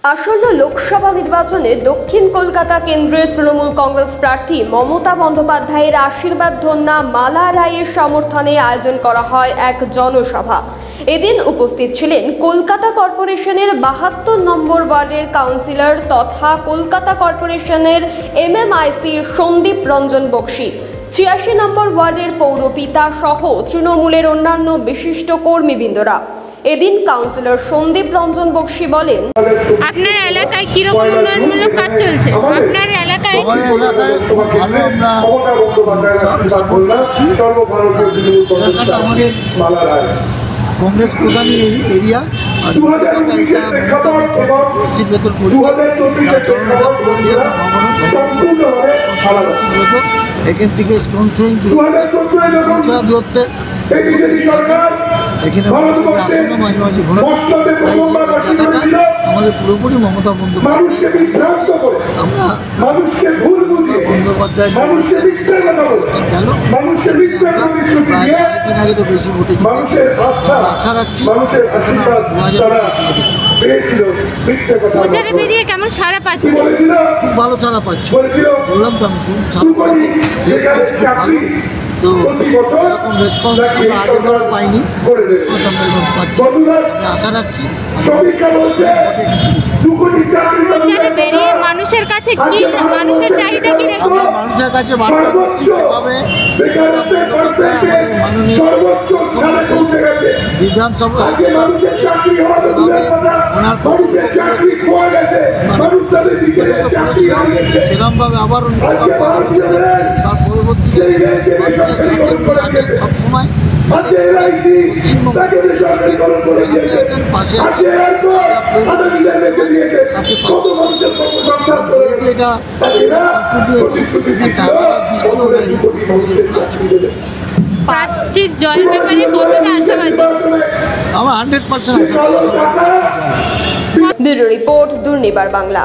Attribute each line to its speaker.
Speaker 1: আসন্ন লোকসভা নির্বাচনে দক্ষিণ কলকাতা কেন্দ্রের তৃণমূল কংগ্রেস প্রার্থী মমতা বন্দ্যোপাধ্যায়ের আশীর্বাদ ধন্যা মালা রায়ের সমর্থনে আয়োজন করা হয় এক জনসভা। এদিন উপস্থিত ছিলেন কলকাতা কর্পোরেশনের ৭২ নম্বর ওয়ার্ডের কাউন্সিলর তথা কলকাতা কর্পোরেশনের MMICর সন্দীপ রঞ্জন বক্সী, ৮৬ নম্বর ওয়ার্ডের পৌরপিতা সহ তৃণমূলের অন্যান্য বিশিষ্ট কর্মীবৃন্দরা। এদিন কাউন্সিলর সন্দীপ রঞ্জন বক্সী বলেন,
Speaker 2: আপনার এলাকায় কিরকম উন্নয়নমূলক কাজ চলছে? আপনার এলাকায়
Speaker 3: আমাদের কংগ্রেস প্রধান এরিয়া আর এখান থেকে স্টোন থ্রোয়িং দূরত্বে এখানে আসন্ন মাঝে মাঝে ঘোরা জায়গাটা আমাদের পুরোপুরি মমতা বন্দ্যোপাধ্যায়। আমরা বন্দ্যোপাধ্যায় গেল প্রায় 3.5 আগে তো বেশি ভোটে আশা রাখছি 2000
Speaker 2: প্রচারে বেরিয়ে কেমন সাড়া পাচ্ছে?
Speaker 3: খুব ভালো সাড়া পাচ্ছি, বললাম তো আমি রেসপন্স খুব ভালো। তো এরকম রেসপন্স আমরা আগে পাইনি, পাচ্ছি। আমি আশা রাখছি
Speaker 2: প্রচারে বেরিয়ে মানুষের কাছে কি, মানুষের চাহিদা কি রেখেছে?
Speaker 3: মানুষের কাছে বার্তা দিচ্ছি যেভাবে মাননীয় বিধানসভা যেভাবে ওনার সেরকমভাবে আবার উনি তার পরবর্তীতে সবসময় পাশে এটা
Speaker 2: প্রার্থীর জয়ের ব্যাপারে কতটা আশাবাদী?
Speaker 3: আমার 100%
Speaker 1: ব্যুরো রিপোর্ট, দুর্নিবার বাংলা।